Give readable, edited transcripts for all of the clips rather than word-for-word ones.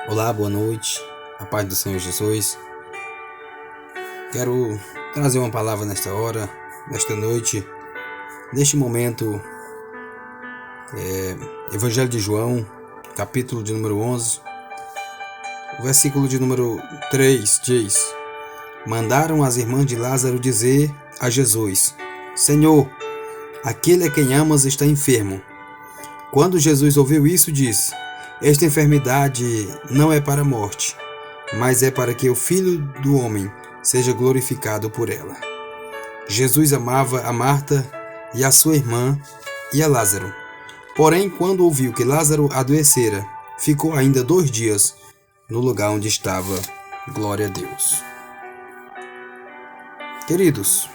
Olá, boa noite, a paz do Senhor Jesus. Quero trazer uma palavra nesta hora, nesta noite, neste momento. Evangelho de João, capítulo de número 11, o versículo de número 3 diz: Mandaram as irmãs de Lázaro dizer a Jesus: Senhor, aquele a quem amas está enfermo. Quando Jesus ouviu isso, disse: Esta enfermidade não é para a morte, mas é para que o Filho do Homem seja glorificado por ela. Jesus amava a Marta e a sua irmã e a Lázaro. Porém, quando ouviu que Lázaro adoecera, ficou ainda 2 dias no lugar onde estava. Glória a Deus. Queridos,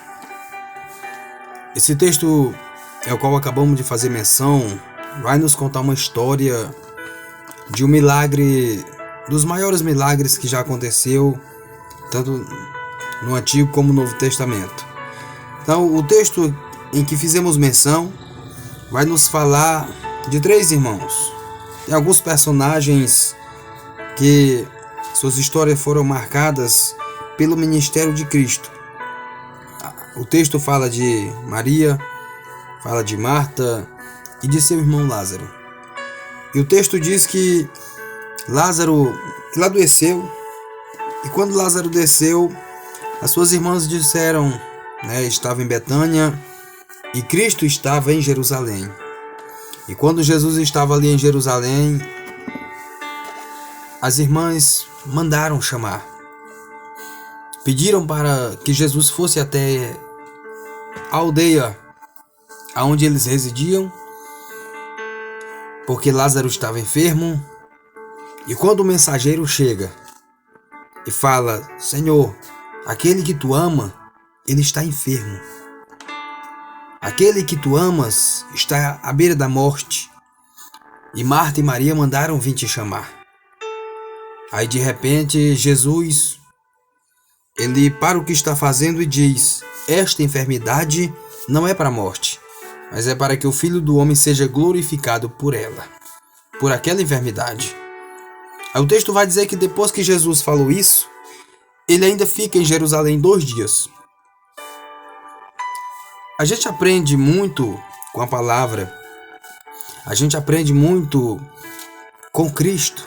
esse texto ao qual acabamos de fazer menção vai nos contar uma história de um milagre, dos maiores milagres que já aconteceu, tanto no Antigo como no Novo Testamento. Então, o texto em que fizemos menção vai nos falar de 3 irmãos e alguns personagens que suas histórias foram marcadas pelo ministério de Cristo. O texto fala de Maria, fala de Marta e de seu irmão Lázaro. E o texto diz que Lázaro adoeceu, e quando Lázaro desceu, as suas irmãs disseram, estava em Betânia e Cristo estava em Jerusalém. E quando Jesus estava ali em Jerusalém, as irmãs mandaram chamar. Pediram para que Jesus fosse até a aldeia onde eles residiam, porque Lázaro estava enfermo. E quando o mensageiro chega e fala: Senhor, aquele que tu ama, ele está enfermo. Aquele que tu amas está à beira da morte. E Marta e Maria mandaram vir te chamar. Aí de repente Jesus, ele para o que está fazendo e diz: Esta enfermidade não é para a morte, mas é para que o Filho do Homem seja glorificado por ela, por aquela enfermidade. Aí o texto vai dizer que depois que Jesus falou isso, ele ainda fica em Jerusalém 2 dias. A gente aprende muito com a palavra, a gente aprende muito com Cristo,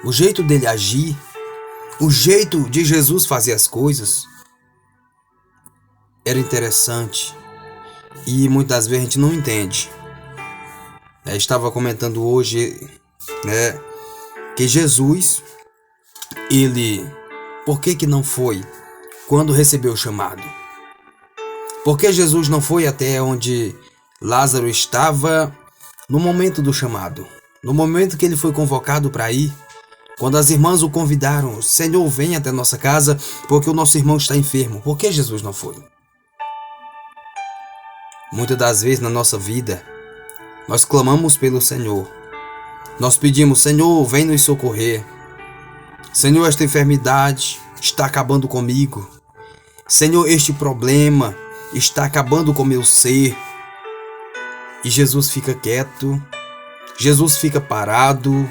o jeito dele agir, o jeito de Jesus fazer as coisas era interessante e muitas vezes a gente não entende. Eu estava comentando hoje, que Jesus, por que não foi quando recebeu o chamado? Por que Jesus não foi até onde Lázaro estava no momento do chamado? No momento que ele foi convocado para ir, quando as irmãs o convidaram: Senhor, vem até nossa casa, porque o nosso irmão está enfermo. Por que Jesus não foi? Muitas das vezes na nossa vida, nós clamamos pelo Senhor. Nós pedimos: Senhor, vem nos socorrer. Senhor, esta enfermidade está acabando comigo. Senhor, este problema está acabando com meu ser. E Jesus fica quieto. Jesus fica parado.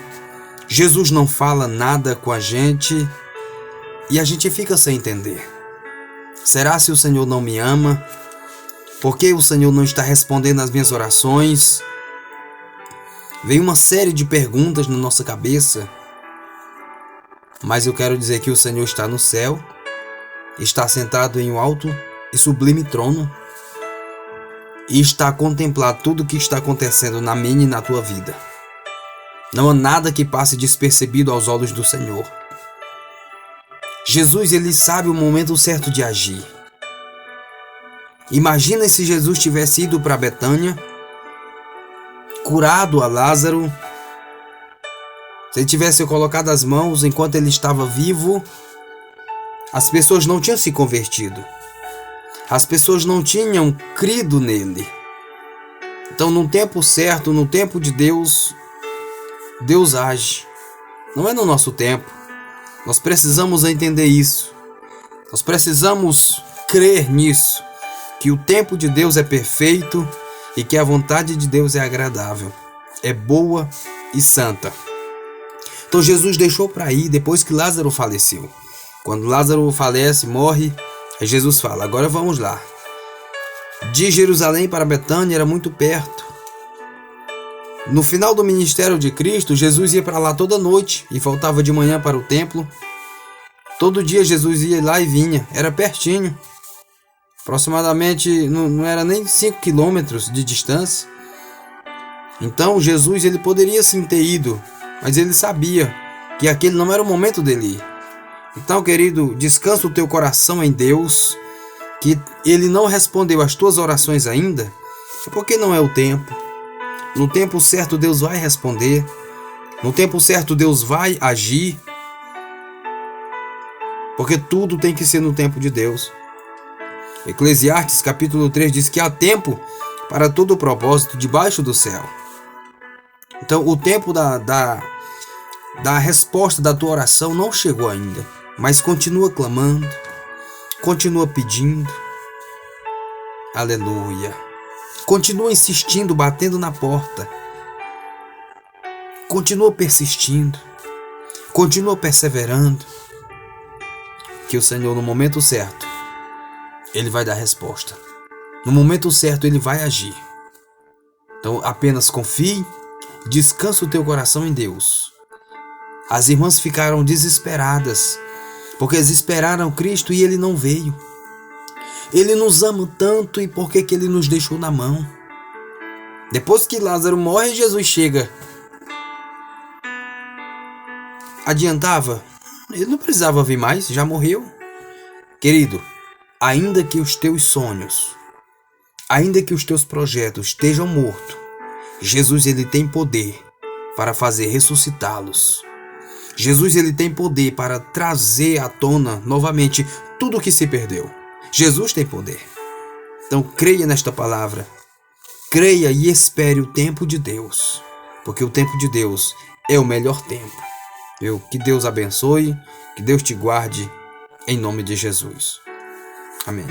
Jesus não fala nada com a gente. E a gente fica sem entender. Será se o Senhor não me ama? Por que o Senhor não está respondendo às minhas orações? Vem uma série de perguntas na nossa cabeça. Mas eu quero dizer que o Senhor está no céu, está sentado em um alto e sublime trono, e está a contemplar tudo o que está acontecendo na minha e na tua vida. Não há nada que passe despercebido aos olhos do Senhor. Jesus, ele sabe o momento certo de agir. Imagina se Jesus tivesse ido para Betânia, curado a Lázaro, se ele tivesse colocado as mãos enquanto ele estava vivo, as pessoas não tinham se convertido. As pessoas não tinham crido nele. Então, no tempo certo, no tempo de Deus, Deus age. Não é no nosso tempo. Nós precisamos entender isso. Nós precisamos crer nisso, que o tempo de Deus é perfeito e que a vontade de Deus é agradável, é boa e santa. Então Jesus deixou para ir depois que Lázaro faleceu. Quando Lázaro falece, morre, aí Jesus fala: agora vamos lá. De Jerusalém para Betânia era muito perto. No final do ministério de Cristo, Jesus ia para lá toda noite e voltava de manhã para o templo. Todo dia Jesus ia lá e vinha, era pertinho. Aproximadamente, não era nem 5 quilômetros de distância. Então Jesus ele poderia sim ter ido, mas ele sabia que aquele não era o momento dele ir. Então, querido, descansa o teu coração em Deus, que Ele não respondeu às tuas orações ainda, porque não é o tempo. No tempo certo Deus vai responder, no tempo certo Deus vai agir, porque tudo tem que ser no tempo de Deus. Eclesiastes capítulo 3 diz que há tempo para todo o propósito debaixo do céu. Então o tempo da resposta da tua oração não chegou ainda, mas continua clamando, continua pedindo. Aleluia. Continua insistindo, batendo na porta. Continua persistindo. Continua perseverando. Que o Senhor, no momento certo, Ele vai dar resposta. No momento certo, Ele vai agir. Então, apenas confie, descansa o teu coração em Deus. As irmãs ficaram desesperadas, porque eles esperaram Cristo e Ele não veio. Ele nos ama tanto e por que Ele nos deixou na mão? Depois que Lázaro morre, Jesus chega. Adiantava? Ele não precisava vir mais, já morreu. Querido, ainda que os teus sonhos, ainda que os teus projetos estejam mortos, Jesus ele tem poder para fazer ressuscitá-los. Jesus ele tem poder para trazer à tona novamente tudo o que se perdeu. Jesus tem poder. Então creia nesta palavra. Creia e espere o tempo de Deus, porque o tempo de Deus é o melhor tempo. Que Deus abençoe, que Deus te guarde, em nome de Jesus. Amém.